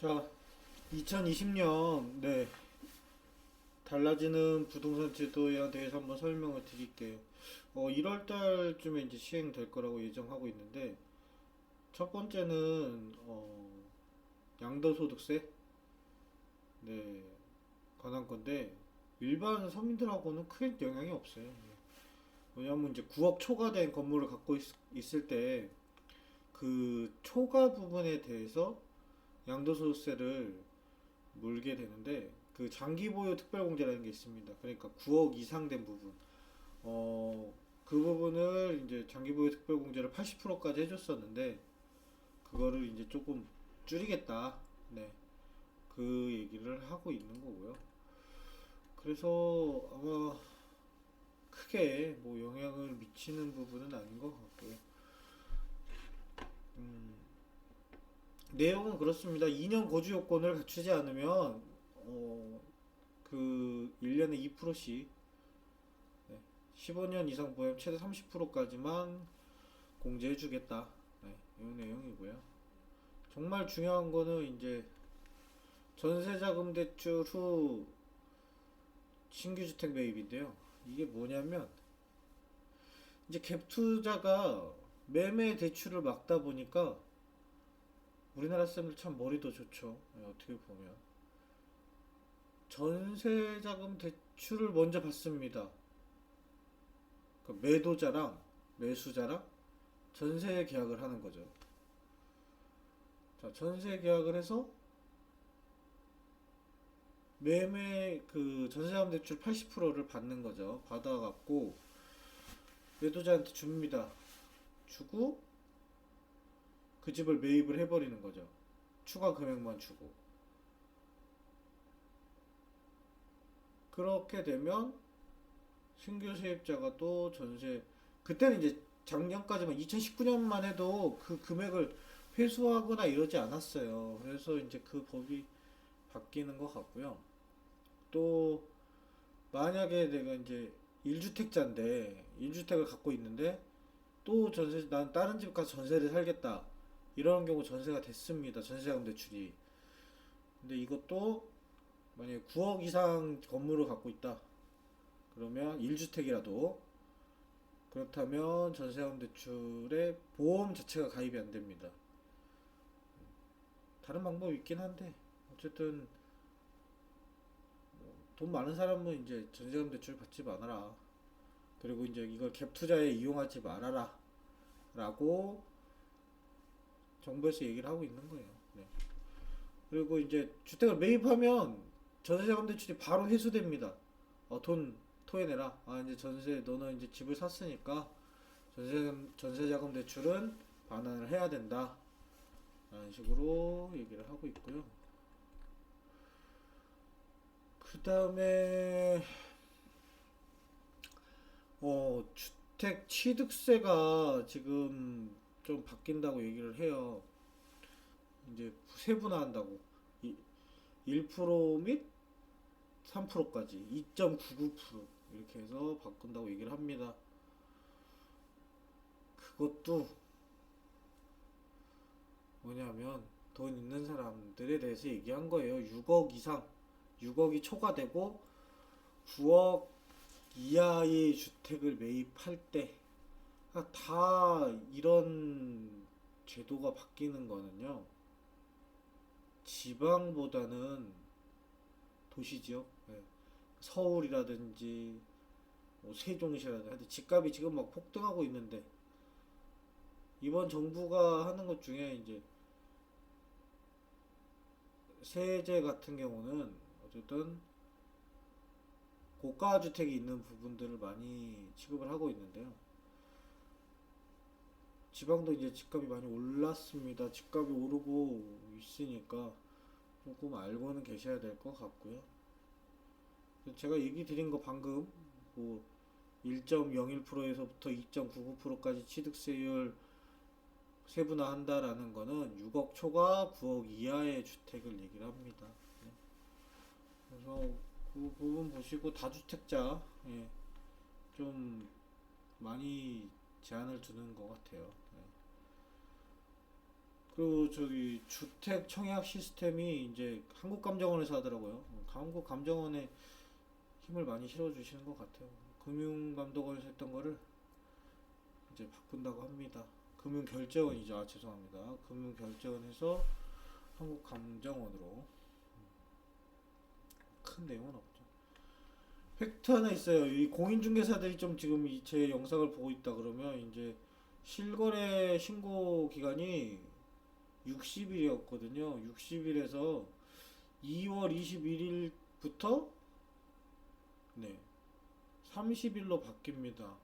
자, 2020년, 달라지는 부동산 제도에 대해서 한번 설명을 드릴게요. 1월 달쯤에 이제 시행될 거라고 예정하고 있는데, 첫 번째는, 양도소득세, 네, 관한 건데, 일반 서민들하고는 크게 영향이 없어요. 왜냐하면 이제 9억 초과된 건물을 갖고 있을 때, 그 초과 부분에 대해서 양도소득세를 물게 되는데 그 장기 보유 특별공제라는 게 있습니다. 그러니까 9억 이상 된 부분, 그 부분을 이제 장기 보유 특별공제를 80%까지 해줬었는데 그거를 이제 조금 줄이겠다. 네, 그 얘기를 하고 있는 거고요. 그래서 아마 크게 뭐 영향을 미치는 부분은 아닌 것 같고요. 음, 내용은 그렇습니다. 2년 거주 요건을 갖추지 않으면 그 1년에 2%씩 15년 이상 보험 최대 30%까지만 공제해주겠다. 네, 이 내용이고요. 정말 중요한 거는 이제 전세자금 대출 후 신규 주택 매입인데요. 이게 뭐냐면 이제 갭 투자가 매매 대출을 막다 보니까 우리나라 사람들 참 머리도 좋죠. 네, 어떻게 보면 전세자금 대출을 먼저 받습니다. 그러니까 매도자랑 매수자랑 전세 계약을 하는 거죠. 자, 전세 계약을 해서 매매 그 전세자금 대출 80%를 받는 거죠. 받아갖고 매도자한테 줍니다. 주고 그 집을 매입을 해버리는 거죠. 추가 금액만 주고. 그렇게 되면 신규 세입자가 또 전세, 그때는 이제 작년까지만 2019년만 해도 그 금액을 회수하거나 이러지 않았어요. 그래서 이제 그 법이 바뀌는 것 같고요. 또 만약에 내가 이제 1주택자인데 1주택을 갖고 있는데 또 전세, 난 다른 집 가서 전세를 살겠다, 이런 경우 전세가 됐습니다. 전세자금 대출이. 근데 이것도 만약에 9억 이상 건물을 갖고 있다 그러면 1주택이라도 그렇다면 전세자금 대출에 보험 자체가 가입이 안 됩니다. 다른 방법이 있긴 한데 어쨌든 돈 많은 사람은 이제 전세자금 대출 받지 말아라. 그리고 이제 이걸 갭 투자에 이용하지 말아라. 라고 정부에서 얘기를 하고 있는 거예요. 네. 그리고 이제 주택을 매입하면 전세자금 대출이 바로 회수됩니다. 돈 토해내라. 아, 이제 전세, 너는 이제 집을 샀으니까 전세자금 대출은 반환을 해야 된다. 라는 식으로 얘기를 하고 있고요. 그 다음에, 주택 취득세가 지금 좀 바뀐다고 얘기를 해요. 이제 세분화한다고. 1%및 3%까지 2.99% 이렇게 해서 바꾼다고 얘기를 합니다. 그것도 뭐냐면 돈 있는 사람들에 대해서 얘기한 거예요. 6억 이상, 6억이 초과되고 9억 이하의 주택을 매입할 때, 다 이런 제도가 바뀌는 거는요. 지방보다는 도시 지역, 서울이라든지 뭐 세종시라든지 집값이 지금 막 폭등하고 있는데 이번 정부가 하는 것 중에 이제 세제 같은 경우는 어쨌든 고가 주택이 있는 부분들을 많이 취급을 하고 있는데요. 지방도 이제 집값이 많이 올랐습니다. 집값이 오르고 있으니까 조금 알고는 계셔야 될 것 같고요. 제가 얘기 드린 거 방금 뭐 1.01%에서부터 2.99%까지 취득세율 세분화한다라는 거는 6억 초과 9억 이하의 주택을 얘기를 합니다. 네. 그래서 그 부분 보시고 다주택자, 좀 많이 제한을 두는 것 같아요. 네. 그리고 저기 주택 청약 시스템이 이제 한국감정원에서 하더라고요. 한국감정원에 힘을 많이 실어주시는 것 같아요. 금융감독원에서 했던 거를 이제 바꾼다고 합니다. 금융결제원이죠. 아, 죄송합니다. 금융결제원에서 한국감정원으로. 큰 내용은 없죠. 팩트 하나 있어요. 이 공인중개사들이 좀 지금 제 영상을 보고 있다 그러면 이제 실거래 신고 기간이 60일이었거든요. 60일에서 2월 21일부터 네, 30일로 바뀝니다.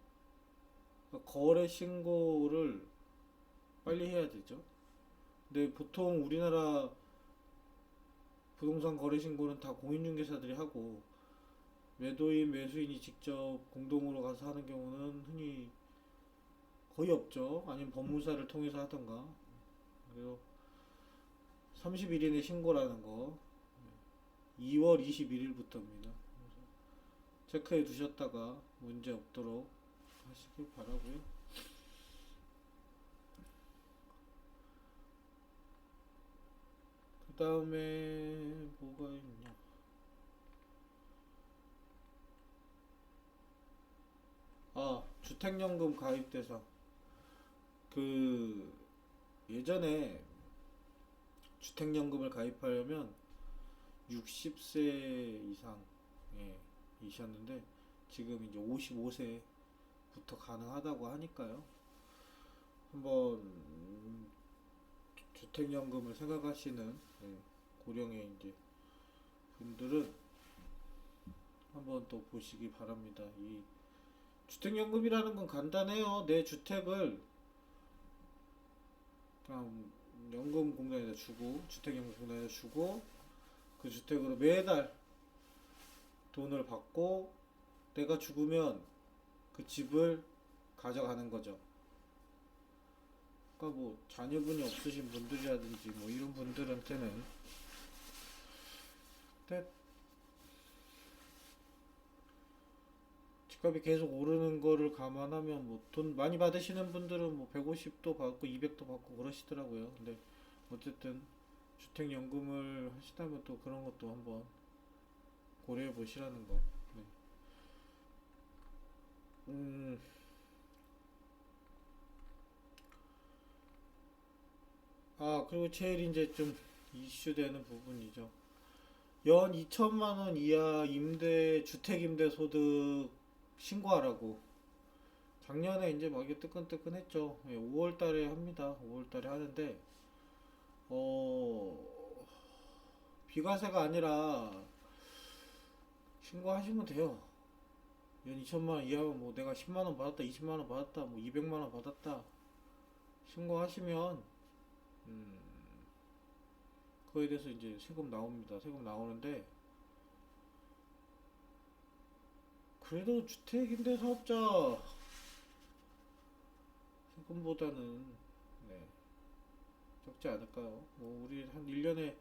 그러니까 거래 신고를 빨리 해야 되죠. 근데 보통 우리나라 부동산 거래 신고는 다 공인중개사들이 하고 매도인, 매수인이 직접 공동으로 가서 하는 경우는 흔히 거의 없죠. 아니면 법무사를 통해서 하던가. 그래서 30일 이내 신고라는 거 2월 21일부터입니다. 체크해 두셨다가 문제 없도록 하시길 바라고요. 그 다음에 뭐가 있냐? 아, 주택연금 가입 대상. 그 예전에 주택연금을 가입하려면 60세 이상 이셨는데 지금 이제 55세부터 가능하다고 하니까요. 한번 주택연금을 생각하시는 고령의 이제 분들은 한번 또 보시기 바랍니다. 이 주택연금이라는 건 간단해요. 내 주택을 그냥 연금공단에다 주고 주택연금공단에다 주고 그 주택으로 매달 돈을 받고 내가 죽으면 그 집을 가져가는 거죠. 그러니까 뭐 자녀분이 없으신 분들이라든지 뭐 이런 분들한테는 근데 집값이 계속 오르는 거를 감안하면 뭐 돈 많이 받으시는 분들은 뭐 150도 받고 200도 받고 그러시더라고요. 근데 어쨌든 주택연금을 하시다면 또 그런 것도 한번 고려해 보시라는 거. 네. 음, 아, 그리고 제일 이제 좀 이슈되는 부분이죠. 연 2천만 원 이하 주택 임대 소득 신고하라고. 작년에 이제 막 이게 뜨끈뜨끈했죠. 5월 달에 합니다. 5월 달에 하는데, 어, 비과세가 아니라 신고하시면 돼요. 연 2천만 원 이하면 뭐 내가 10만 원 받았다, 20만 원 받았다, 뭐 200만 원 받았다. 신고하시면, 음, 그거에 대해서 이제 세금 나옵니다. 세금 나오는데, 그래도 주택임대사업자 세금보다는, 네, 적지 않을까요? 뭐, 우리 한 1년에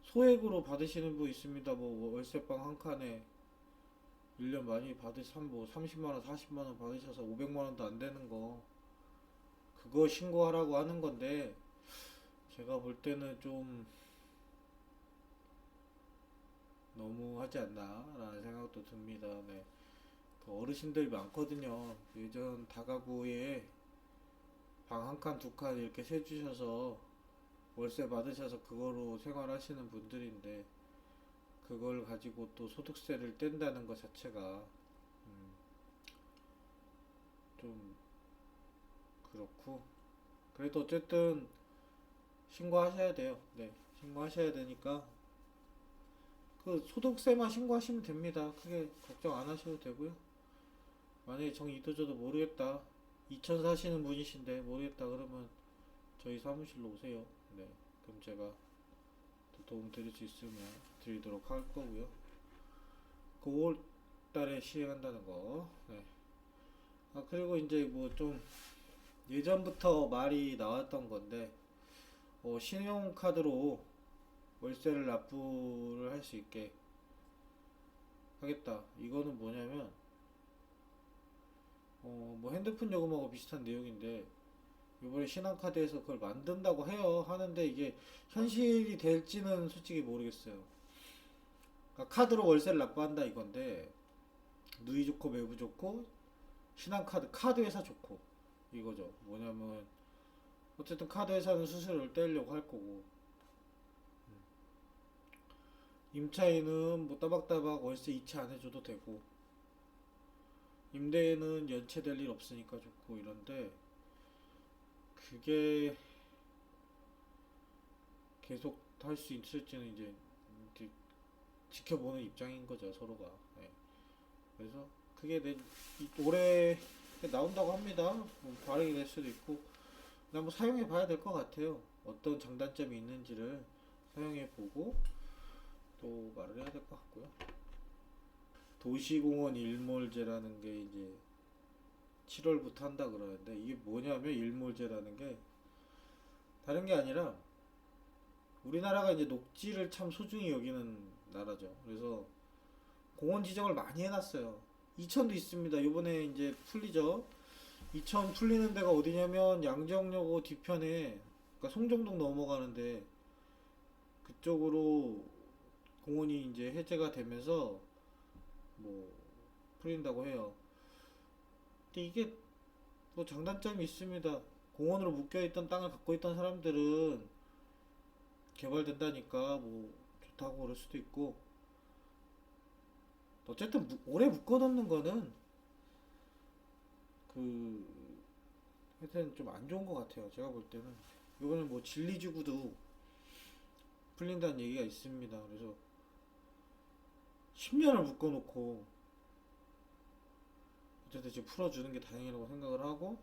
소액으로 받으시는 분 있습니다. 뭐, 월세방 한 칸에 1년 많이 뭐, 30만원, 40만원 받으셔서 500만원도 안 되는 거, 그거 신고하라고 하는 건데, 제가 볼 때는 좀 너무 하지 않나라는 생각도 듭니다. 네. 그 어르신들이 많거든요. 예전 다가구에 방 한 칸, 두 칸 이렇게 세주셔서 월세 받으셔서 그거로 생활하시는 분들인데, 그걸 가지고 또 소득세를 뗀다는 것 자체가 좀 그렇고, 그래도 어쨌든 신고하셔야 돼요. 네, 신고하셔야 되니까 그 소득세만 신고하시면 됩니다. 크게 걱정 안 하셔도 되고요. 만약에 정 이도저도 모르겠다, 이천 사시는 분이신데 모르겠다 그러면 저희 사무실로 오세요. 네, 그럼 제가 또 도움 드릴 수 있으면 드리도록 할 거고요. 그 5월 달에 시행한다는 거. 네. 아, 그리고 이제 뭐 좀 예전부터 말이 나왔던 건데, 신용카드로 월세를 납부를 할 수 있게 하겠다. 이거는 뭐냐면, 뭐 핸드폰 요금하고 비슷한 내용인데, 이번에 신한카드에서 그걸 만든다고 해요. 하는데 이게 현실이 될지는 솔직히 모르겠어요. 그러니까 카드로 월세를 납부한다 이건데 누이 좋고 매부 좋고 신한카드 카드 회사 좋고 이거죠. 뭐냐면 어쨌든 카드 회사는 수수료를 떼려고 할 거고 임차인은 뭐 따박따박 월세 이체 안 해줘도 되고 임대인은 연체될 일 없으니까 좋고 이런데 그게 계속 할 수 있을지는 이제 지켜보는 입장인 거죠 서로가. 네. 그래서 그게 올해 나온다고 합니다. 뭐 발행이 될 수도 있고 한번 사용해 봐야 될 것 같아요. 어떤 장단점이 있는지를 사용해 보고 또 말을 해야 될 것 같고요. 도시공원 일몰제라는 게 이제 7월부터 한다 그러는데 이게 뭐냐면 일몰제라는 게 다른 게 아니라 우리나라가 이제 녹지를 참 소중히 여기는 나라죠. 그래서 공원 지정을 많이 해놨어요. 이천도 있습니다. 요번에 이제 풀리죠. 이천 풀리는 데가 어디냐면 양정역고 뒤편에 그러니까 송정동 넘어가는데 그쪽으로 공원이 이제 해제가 되면서 뭐 풀린다고 해요. 근데 이게 뭐 장단점이 있습니다. 공원으로 묶여있던 땅을 갖고 있던 사람들은 개발된다니까 뭐 좋다고 그럴 수도 있고 어쨌든 오래 묶어놓는 거는 그 하여튼 좀 안 좋은 것 같아요. 제가 볼 때는 이번에 뭐 진리지구도 풀린다는 얘기가 있습니다. 그래서 10년을 묶어놓고 어쨌든 지금 풀어주는 게 다행이라고 생각을 하고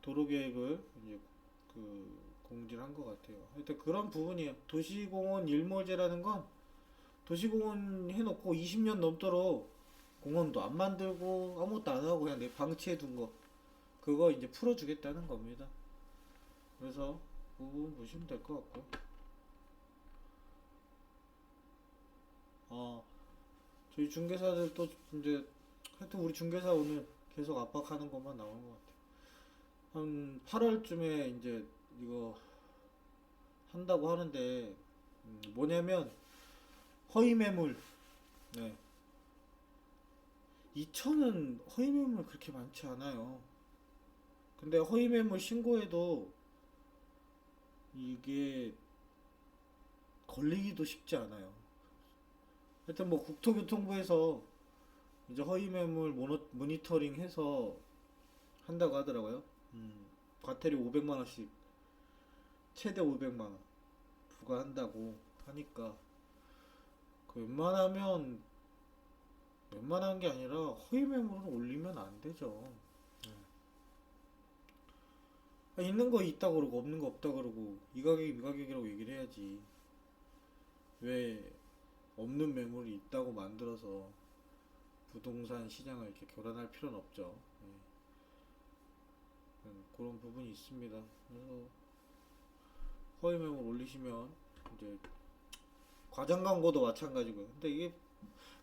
도로 계획을 이제 그 공지를 한 것 같아요. 하여튼 그런 부분이에요. 도시공원 일몰제라는 건 도시공원 해놓고 20년 넘도록 공원도 안 만들고 아무것도 안 하고 그냥 내 방치해 둔 거 그거 이제 풀어주겠다는 겁니다. 그래서 그 부분 보시면 될 것 같고요. 어, 저희 중개사들도 이제 하여튼 우리 중개사 오늘 계속 압박하는 것만 나오는 것 같아요. 한 8월쯤에 이제 이거 한다고 하는데 뭐냐면 허위 매물. 네. 2천은 허위 매물 그렇게 많지 않아요. 근데 허위 매물 신고해도 이게 걸리기도 쉽지 않아요. 하여튼 뭐 국토교통부에서 이제 허위 매물 모니터링 해서 한다고 하더라고요. 과태료 500만 원씩 최대 500만 원 부과한다고 하니까 그 웬만한 게 아니라 허위 매물을 올리면 안 되죠. 있는 거 있다 그러고 없는 거 없다 그러고 이 가격이 이 가격이라고 얘기를 해야지. 왜 없는 매물이 있다고 만들어서 부동산 시장을 이렇게 교란할 필요는 없죠. 그런 부분이 있습니다. 그래서 허위 매물 올리시면 이제 과장 광고도 마찬가지고요. 근데 이게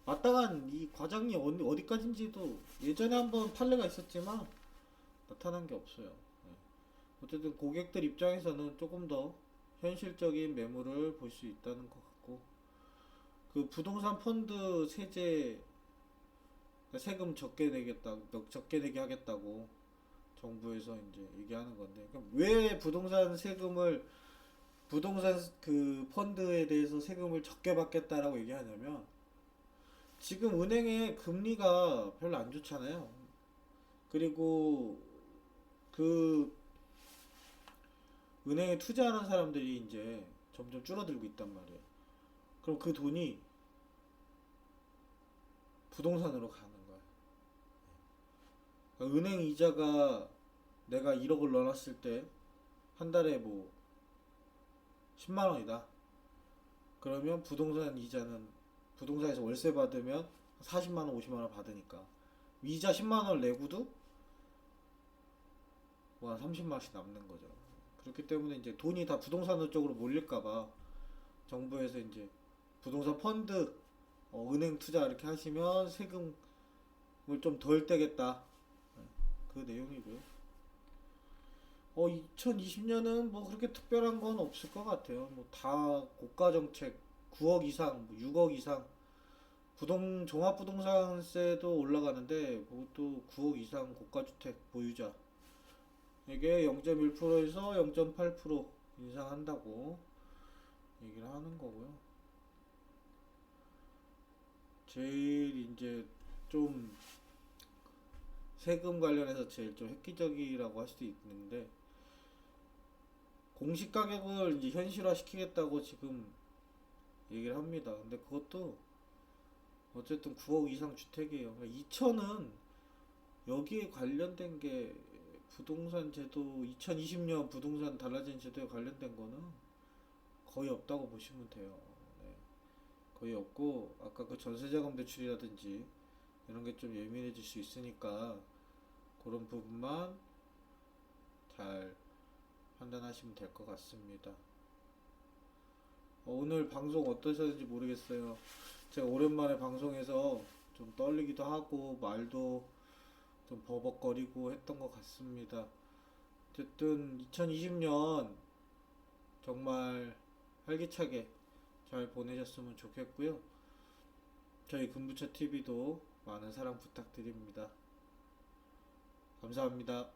마땅한 이 과장이 어디까지인지도 예전에 한번 판례가 있었지만 나타난 게 없어요. 어쨌든 고객들 입장에서는 조금 더 현실적인 매물을 볼 수 있다는 것 같고 그 부동산 펀드 세제 세금 적게 내게 하겠다고 정부에서 이제 얘기하는 건데 그러니까 왜 부동산 그 펀드에 대해서 세금을 적게 받겠다라고 얘기하냐면 지금 은행의 금리가 별로 안 좋잖아요. 그리고 그 은행에 투자하는 사람들이 이제 점점 줄어들고 있단 말이에요. 그럼 그 돈이 부동산으로 가는 거야. 그러니까 은행 이자가 내가 1억을 넣어놨을 때 한 달에 뭐 10만 원이다. 그러면 부동산에서 월세 받으면 40만 원, 50만 원 받으니까 이자 10만 원을 내고도 뭐 한 30만 원씩 남는 거죠. 그렇기 때문에 이제 돈이 다 부동산 쪽으로 몰릴까봐 정부에서 이제 부동산 펀드, 은행 투자 이렇게 하시면 세금을 좀 덜 떼겠다. 그 내용이고요. 2020년은 뭐 그렇게 특별한 건 없을 것 같아요. 뭐 다 고가 정책 9억 이상, 뭐 6억 이상 종합부동산세도 올라가는데 그것도 9억 이상 고가주택 보유자 이게 0.1%에서 0.8% 인상한다고 얘기를 하는 거고요. 제일 이제 좀 세금 관련해서 제일 좀 획기적이라고 할 수도 있는데 공시 가격을 이제 현실화 시키겠다고 지금 얘기를 합니다. 근데 그것도 어쨌든 9억 이상 주택이에요. 2천은 여기에 관련된 게 부동산 제도 2020년 부동산 달라진 제도에 관련된 거는 거의 없다고 보시면 돼요. 네. 거의 없고 아까 그 전세자금 대출이라든지 이런 게 좀 예민해질 수 있으니까 그런 부분만 잘 판단하시면 될 것 같습니다. 오늘 방송 어떠셨는지 모르겠어요. 제가 오랜만에 방송에서 좀 떨리기도 하고 말도 좀 버벅거리고 했던 것 같습니다. 어쨌든 2020년 정말 활기차게 잘 보내셨으면 좋겠고요. 저희 금부처 TV도 많은 사랑 부탁드립니다. 감사합니다.